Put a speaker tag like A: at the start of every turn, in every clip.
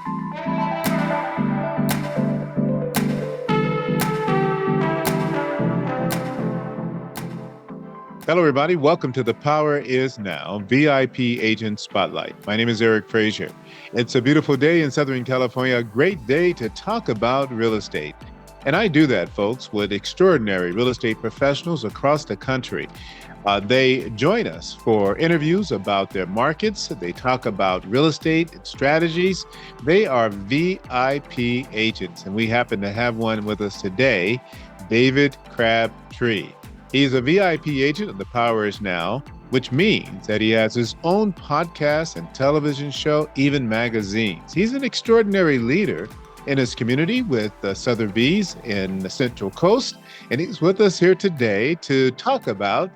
A: Hello, everybody. Welcome to The Power Is Now VIP Agent Spotlight. My name is Eric Frazier. It's a beautiful day in Southern California, a great day to talk about real estate. And I do that, folks, with extraordinary real estate professionals across the country. They join us for interviews about their markets. They talk about real estate strategies. They are VIP agents, and we happen to have one with us today, David Crabtree. He's a VIP agent of The Power Is Now, which means that he has his own podcast and television show, even magazines. He's an extraordinary leader in his community with the Sotheby's in the Central Coast, and he's with us here today to talk about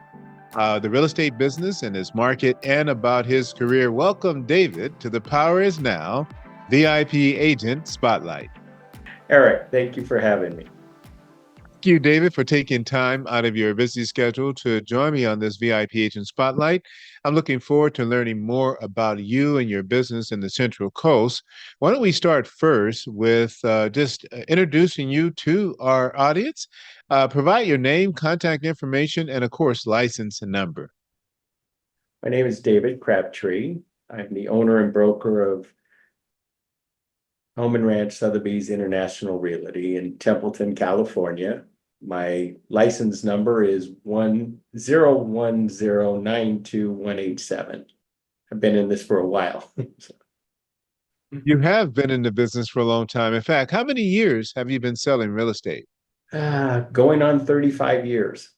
A: the real estate business and his market and about his career. Welcome, David, to The Power Is Now VIP Agent Spotlight.
B: Eric, thank you for having me.
A: Thank you, David, for taking time out of your busy schedule to join me on this VIP Agent Spotlight. I'm looking forward to learning more about you and your business in the Central Coast. Why don't we start first with just introducing you to our audience? Provide your name, contact information, and of course, license and number.
B: My name is David Crabtree. I'm the owner and broker of Home and Ranch Sotheby's International Realty in Templeton, California. My license number is 1010921187. I've been in this for a while.
A: You have been in the business for a long time. In fact, how many years have you been selling real estate?
B: Going on 35 years.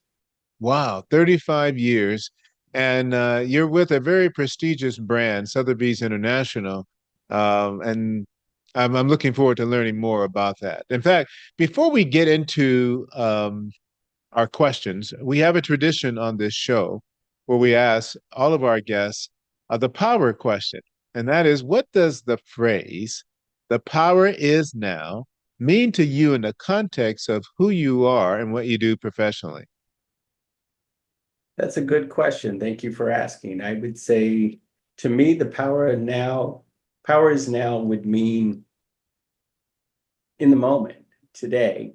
A: Wow, 35 years. And you're with a very prestigious brand, Sotheby's International. And I'm looking forward to learning more about that. In fact, before we get into our questions, we have a tradition on this show where we ask all of our guests the power question. And that is, what does the phrase, the power is now, mean to you in the context of who you are and what you do professionally?
B: That's a good question. Thank you for asking. I would say, to me, the power is now would mean in the moment, today.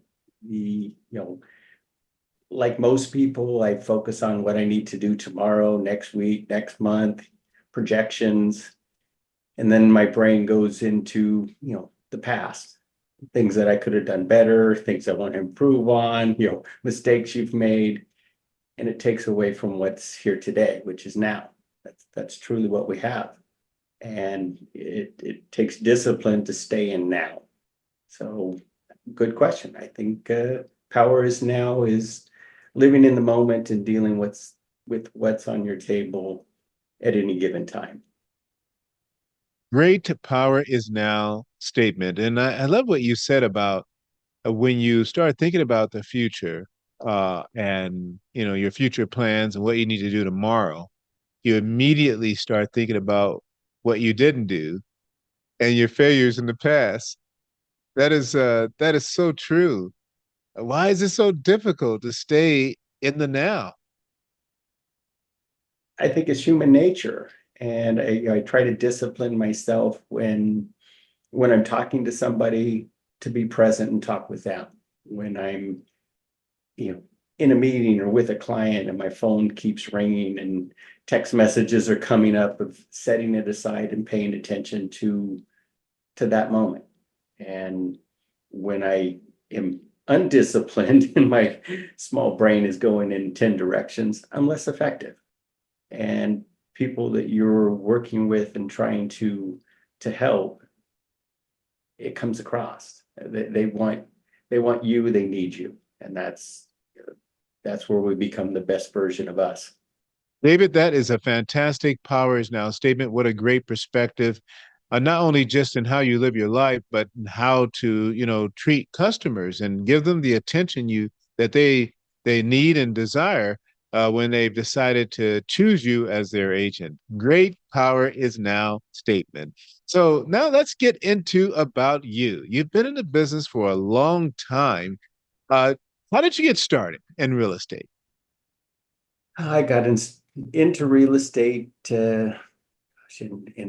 B: Like most people, I focus on what I need to do tomorrow, next week, next month, projections. And then my brain goes into, the past, things that I could have done better, things I want to improve on, mistakes you've made. And it takes away from what's here today, which is now. That's truly what we have. And it takes discipline to stay in now. So good question. I think power is now is living in the moment and dealing with what's on your table at any given time.
A: Great power is now statement. And I love what you said about when you start thinking about the future and your future plans and what you need to do tomorrow, you immediately start thinking about what you didn't do and your failures in the past. That is so true. Why is it so difficult to stay in the now?
B: I think it's human nature. And I try to discipline myself when I'm talking to somebody to be present and talk with them. When I'm, in a meeting or with a client and my phone keeps ringing and text messages are coming up, of setting it aside and paying attention to that moment. And when I am undisciplined and my small brain is going in 10 directions, I'm less effective. And people that you're working with and trying to help, it comes across. They want you, they need you. And that's where we become the best version of us.
A: David, that is a fantastic power is now statement. What a great perspective, not only just in how you live your life, but in how to, treat customers and give them the attention that they need and desire when they've decided to choose you as their agent. Great power is now statement. So now let's get into about you. You've been in the business for a long time. Uh, how did you get started in real estate?
B: I got into real estate in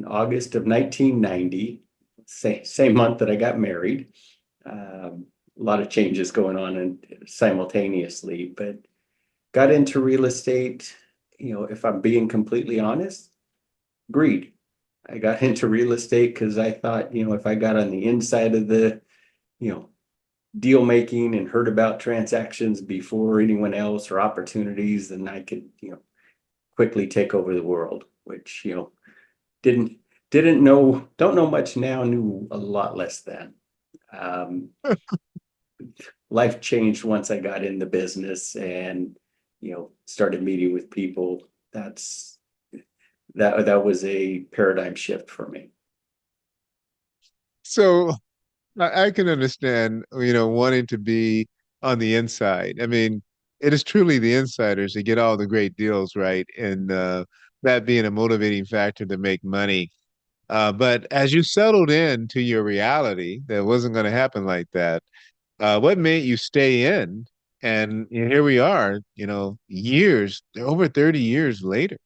B: August of 1990. same month that I got married. A lot of changes going on and simultaneously, but got into real estate. If I'm being completely honest, greed. I got into real estate because I thought, if I got on the inside of the, you know, deal making and heard about transactions before anyone else or opportunities, then I could, quickly take over the world, which, didn't didn't know, don't know much now, knew a lot less then. Um, Life changed once I got in the business and, started meeting with people. That was a paradigm shift for me.
A: So I can understand, wanting to be on the inside. I mean, it is truly the insiders that get all the great deals, right? And that being a motivating factor to make money. But as you settled into your reality, that wasn't going to happen like that. What made you stay in? And here we are, years, over 30 years later.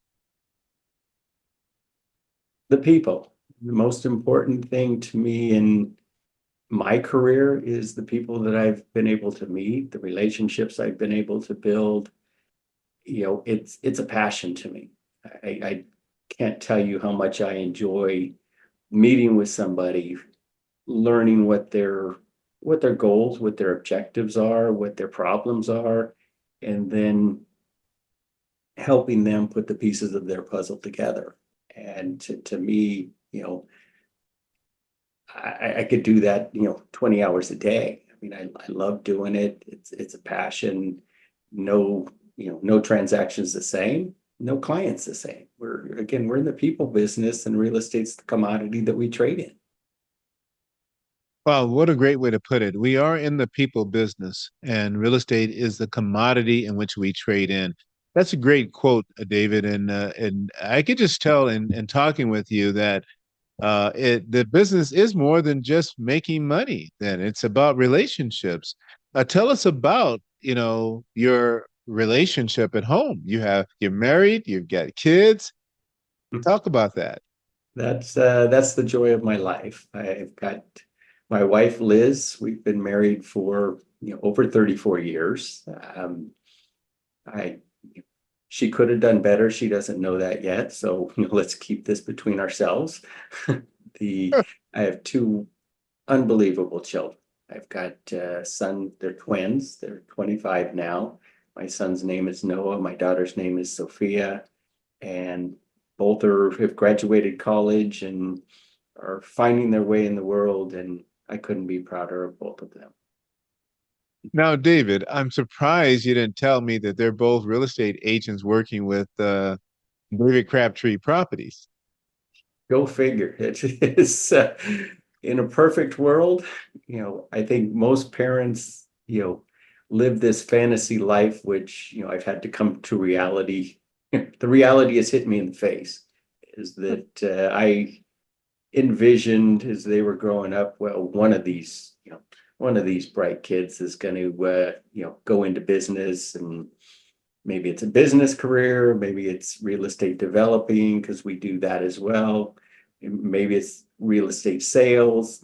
B: The people, the most important thing to me in my career is the people that I've been able to meet, the relationships I've been able to build. It's a passion to me. I can't tell you how much I enjoy meeting with somebody, learning what their goals, what their objectives are, what their problems are, and then helping them put the pieces of their puzzle together. And to me, I could do that, 20 hours a day. I mean, I love doing it. It's a passion. No, no transactions the same, no clients the same. We're in the people business, and real estate's the commodity that we trade in.
A: Wow, what a great way to put it. We are in the people business, and real estate is the commodity in which we trade in. That's a great quote, David. And I could just tell in talking with you that the business is more than just making money. Then it's about relationships. Tell us about your relationship at home. You're married, you've got kids. Talk about that.
B: That's the joy of my life. I've got my wife, Liz. We've been married for over 34 years. I She could have done better. She doesn't know that yet. So let's keep this between ourselves. The I have two unbelievable children. I've got a son, they're twins, they're 25 now. My son's name is Noah, my daughter's name is Sophia, and both have graduated college and are finding their way in the world, and I couldn't be prouder of both of them.
A: Now, David, I'm surprised you didn't tell me that they're both real estate agents working with David Crabtree Properties.
B: Go figure. It is in a perfect world, I think most parents, live this fantasy life, which, I've had to come to reality. The reality has hit me in the face, is that I envisioned as they were growing up, well, one of these bright kids is going to, go into business, and maybe it's a business career, maybe it's real estate developing, because we do that as well. Maybe it's real estate sales.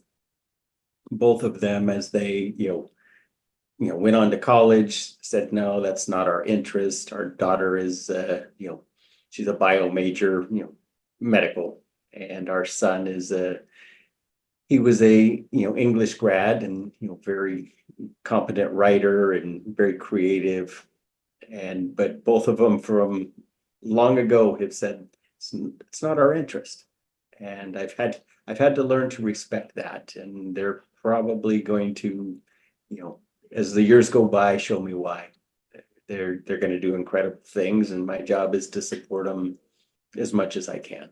B: Both of them, as they, went on to college, said, no, that's not our interest. Our daughter is, she's a bio major, medical. And our son he was a, English grad, and, very competent writer and very creative. But both of them from long ago have said, it's not our interest. And I've had to learn to respect that. And they're probably going to, as the years go by, show me why. They're going to do incredible things, and my job is to support them as much as I can.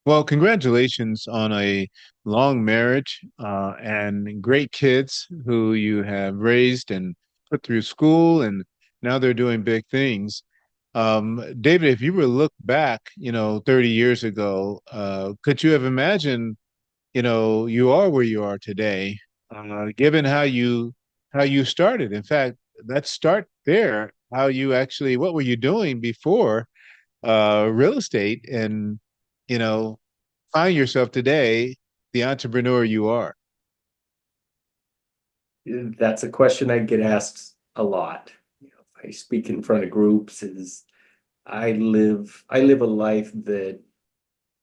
A: Well, congratulations on a long marriage and great kids who you have raised and put through school, and now they're doing big things. David, if you were to look back, 30 years ago, could you have imagined, you are where you are today, given how you started? In fact, let's start there. What were you doing before real estate, and you know find yourself today the entrepreneur you are?
B: That's a question I get asked a lot. If I speak in front of groups, is I live a life that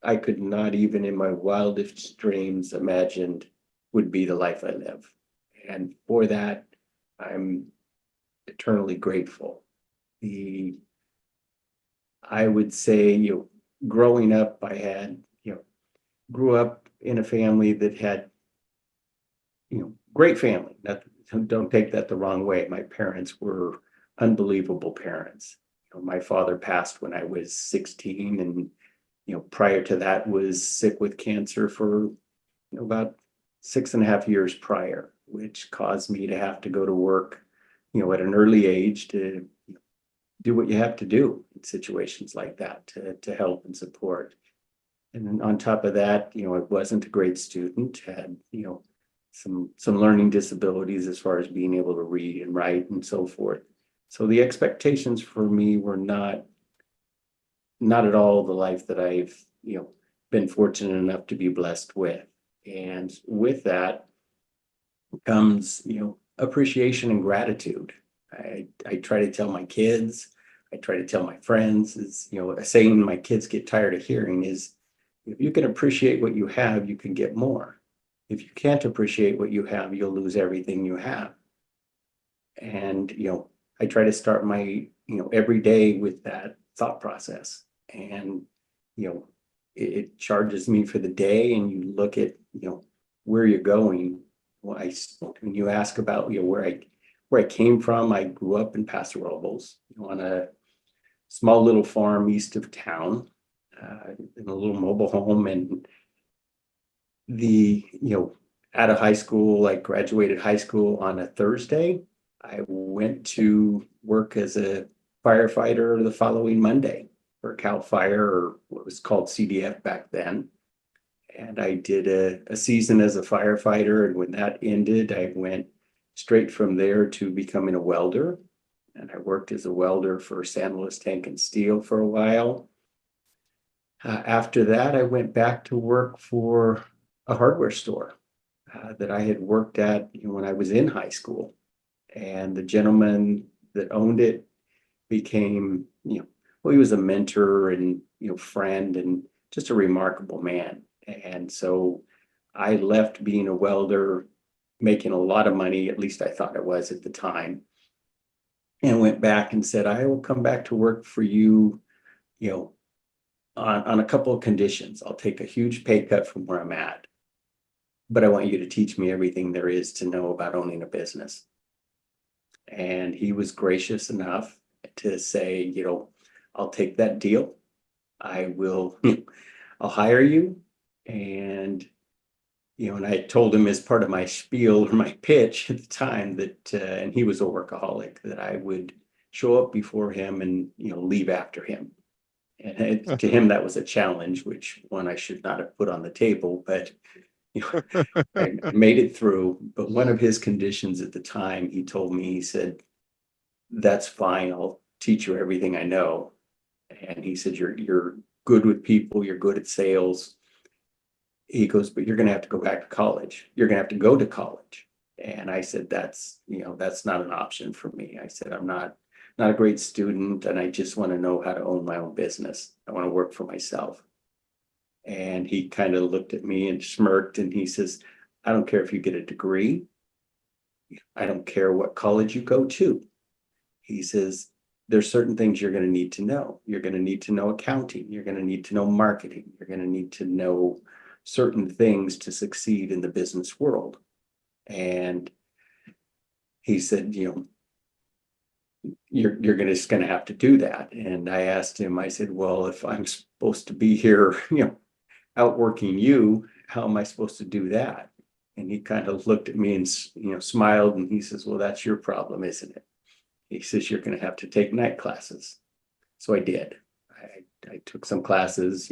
B: I could not even in my wildest dreams imagined would be the life I live. And for that, I'm eternally grateful. The I would say, growing up, grew up in a family that had, great family. Don't take that the wrong way. My parents were unbelievable parents. My father passed when I was 16, and prior to that was sick with cancer for about 6.5 years prior, which caused me to have to go to work, at an early age to do what you have to do in situations like that to help and support. And then on top of that, I wasn't a great student, had, some learning disabilities as far as being able to read and write and so forth. So the expectations for me were not at all the life that I've, been fortunate enough to be blessed with. And with that comes, appreciation and gratitude. I try to tell my kids, I try to tell my friends, is, a saying my kids get tired of hearing is, if you can appreciate what you have, you can get more. If you can't appreciate what you have, you'll lose everything you have. And, I try to start my, every day with that thought process. And, it charges me for the day. And you look at, where you're going. When you ask about, where I came from, I grew up in Paso Robles, on a small little farm east of town, in a little mobile home. And out of high school, I graduated high school on a Thursday. I went to work as a firefighter the following Monday for Cal Fire, or what was called CDF back then. And I did a season as a firefighter. And when that ended, I went straight from there to becoming a welder. And I worked as a welder for San Luis Tank and Steel for a while. After that, I went back to work for a hardware store that I had worked at, when I was in high school. And the gentleman that owned it became, well, he was a mentor and, friend and just a remarkable man. And so I left being a welder, making a lot of money, at least I thought it was at the time, and went back and said, I will come back to work for you, on a couple of conditions. I'll take a huge pay cut from where I'm at, but I want you to teach me everything there is to know about owning a business. And he was gracious enough to say, I'll take that deal. I will, I'll hire you. And, and I told him as part of my spiel or my pitch at the time that, and he was a workaholic, that I would show up before him and, leave after him. And to him, that was a challenge, which one I should not have put on the table, but I made it through. But one of his conditions at the time, he told me, he said, that's fine. I'll teach you everything I know. And he said, you're good with people. You're good at sales. He goes, but you're going to have to go back to college. You're going to have to go to college. And I said, that's not an option for me. I said, I'm not a great student, and I just want to know how to own my own business. I want to work for myself. And he kind of looked at me and smirked, and he says, I don't care if you get a degree. I don't care what college you go to. He says, there's certain things you're going to need to know. You're going to need to know accounting. You're going to need to know marketing. You're going to need to know certain things to succeed in the business world. And he said, you're just going to have to do that. And I asked him, I said, well, if I'm supposed to be here, outworking you, how am I supposed to do that? And he kind of looked at me and, smiled, and he says, well, that's your problem, isn't it? He says, you're going to have to take night classes. So I did. I took some classes,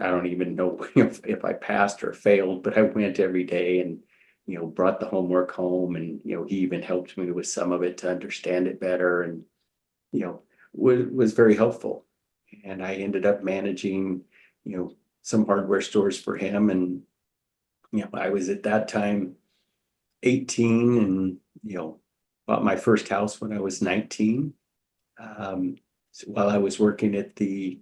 B: I don't even know if I passed or failed, but I went every day and, brought the homework home, and, he even helped me with some of it to understand it better, and, was very helpful. And I ended up managing, some hardware stores for him. And, I was at that time 18 and, bought my first house when I was 19. So while I was working at the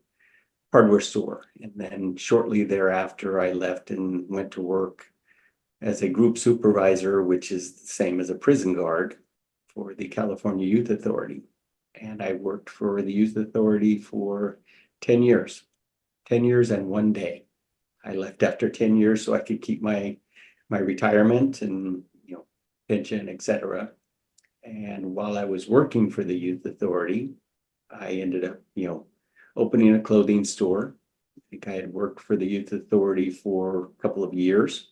B: hardware store. And then shortly thereafter, I left and went to work as a group supervisor, which is the same as a prison guard for the California Youth Authority. And I worked for the Youth Authority for 10 years, 10 years and 1 day. I left after 10 years so I could keep my retirement and, pension, etc. And while I was working for the Youth Authority, I ended up, opening a clothing store. I think I had worked for the Youth Authority for a couple of years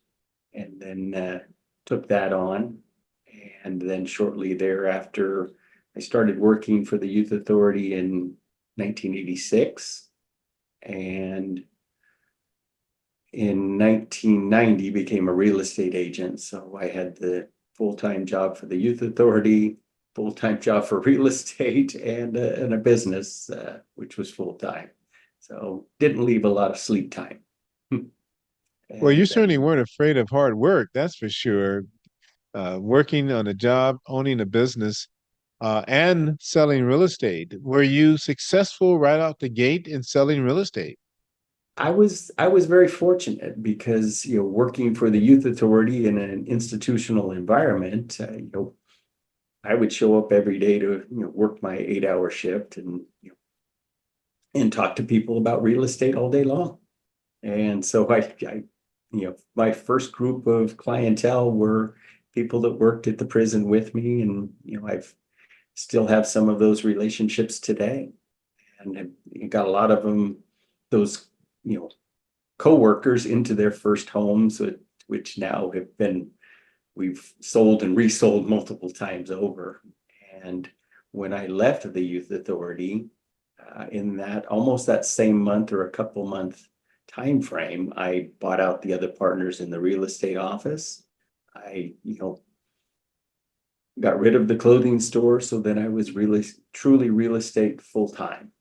B: and then took that on. And then shortly thereafter, I started working for the Youth Authority in 1986. And in 1990 became a real estate agent. So I had the full-time job for the Youth Authority, full-time job for real estate, and a business, which was full-time. So didn't leave a lot of sleep time.
A: Well, you
B: And
A: certainly weren't afraid of hard work, that's for sure. Working on a job, owning a business, and selling real estate. Were you successful right out the gate in selling real estate?
B: I was very fortunate because working for the Youth Authority in an institutional environment, I would show up every day to work my 8-hour shift and talk to people about real estate all day long. And so my first group of clientele were people that worked at the prison with me, and I've still have some of those relationships today, and I got a lot of them, those co-workers into their first homes, which now we've sold and resold multiple times over. And when I left the Youth Authority, in that almost that same month or a couple month time frame, I bought out the other partners in the real estate office. I, got rid of the clothing store, so then I was really truly real estate full time.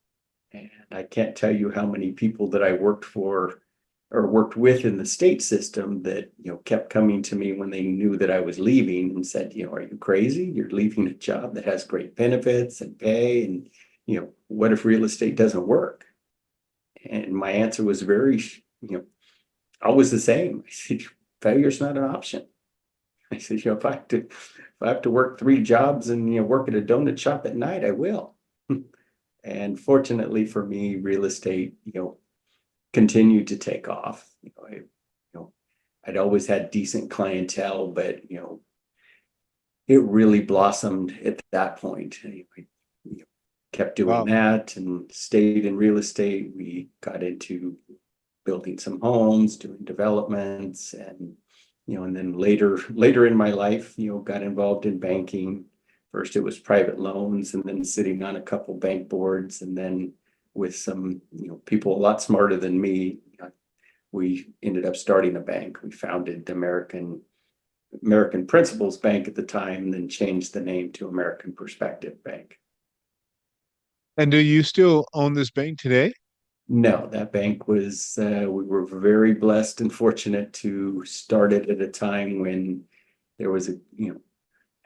B: And I can't tell you how many people that I worked for or worked with in the state system that kept coming to me when they knew that I was leaving and said, are you crazy? You're leaving a job that has great benefits and pay, and what if real estate doesn't work? And my answer was very, always the same. I said, failure's not an option. I said, if I have to work 3 jobs and work at a donut shop at night, I will. And fortunately for me, real estate, continued to take off. I'd always had decent clientele, but it really blossomed at that point. I kept doing
A: Wow.
B: that and stayed in real estate. We got into building some homes, doing developments, and then later in my life, got involved in banking. First, it was private loans, and then sitting on a couple bank boards, and then with some people a lot smarter than me, we ended up starting a bank. We founded American Principles Bank at the time, and then changed the name to American Perspective Bank.
A: And do you still own this bank today?
B: No, that bank was, we were very blessed and fortunate to start it at a time when there was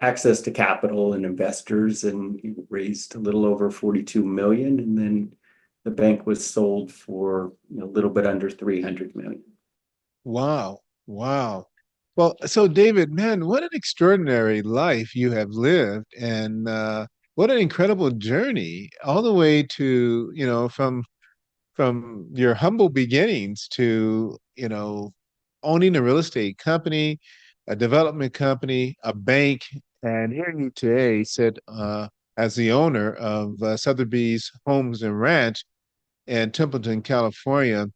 B: access to capital and investors, and raised a little over 42 million. And then the bank was sold for a little bit under 300 million.
A: Wow. Wow. Well, so David, man, what an extraordinary life you have lived, and what an incredible journey all the way to, from your humble beginnings to, owning a real estate company, a development company, a bank, and here you today sit as the owner of Sotheby's Homes and Ranch in Templeton, California,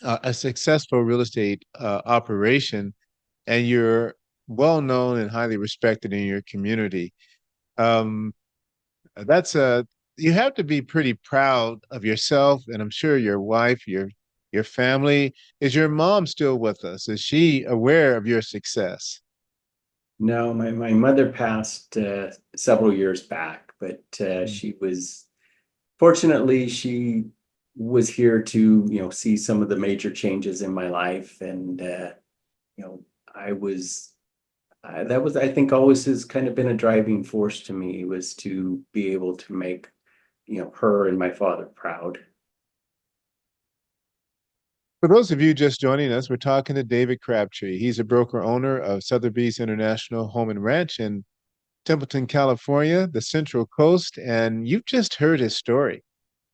A: a successful real estate operation, and you're well known and highly respected in your community. Um, that's a You have to be pretty proud of yourself, and I'm sure your wife, your family. Is your mom still with us? Is she aware of your success?
B: No, my mother passed several years back, but
A: Mm.
B: fortunately, she was here to see some of the major changes in my life, and I was, that was, I think always has kind of been a driving force to me, was to be able to make, her and my father proud.
A: For those of you just joining us, we're talking to David Crabtree. He's a broker owner of Sotheby's International Home and Ranch in Templeton, California, the Central Coast, and you've just heard his story.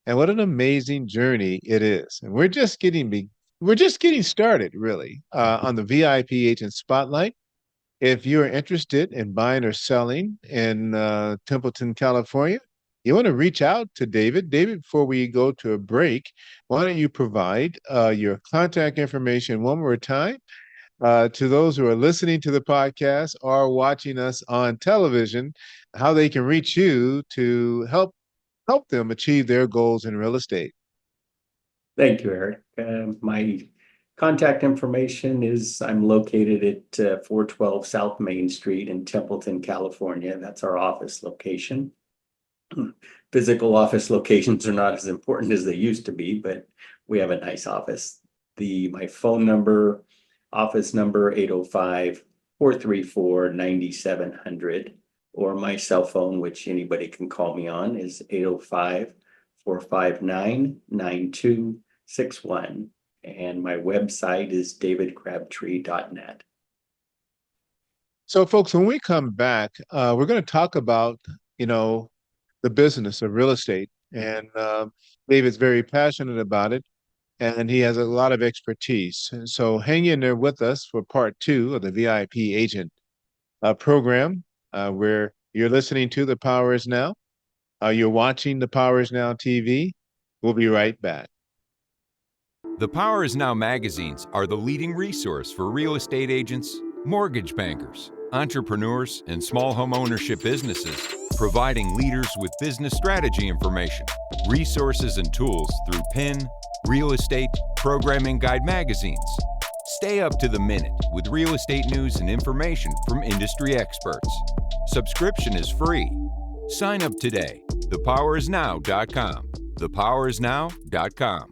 A: And what an amazing journey it is. And we're just getting started, really, on the VIP Agent Spotlight. If you're interested in buying or selling in Templeton, California, you want to reach out to David. David, before we go to a break, why don't you provide your contact information one more time to those who are listening to the podcast or watching us on television, how they can reach you to help them achieve their goals in real estate.
B: Thank you, Eric. My contact information is, I'm located at 412 South Main Street in Templeton, California. That's our office location. Physical office locations are not as important as they used to be, but we have a nice office. My phone number, office number 805-434-9700, or my cell phone, which anybody can call me on, is 805-459-9261. And my website is davidcrabtree.net.
A: So, folks, when we come back, we're going to talk about, the business of real estate. And David's very passionate about it, and he has a lot of expertise. So hang in there with us for part 2 of the VIP Agent program, where you're listening to The Power Is Now. You're watching The Power Is Now TV. We'll be right back.
C: The Power Is Now magazines are the leading resource for real estate agents, mortgage bankers, entrepreneurs, and small home ownership businesses, providing leaders with business strategy information, resources, and tools through PIN, Real Estate, Programming Guide magazines. Stay up to the minute with real estate news and information from industry experts. Subscription is free. Sign up today. ThePowerisNow.com. ThePowerisNow.com.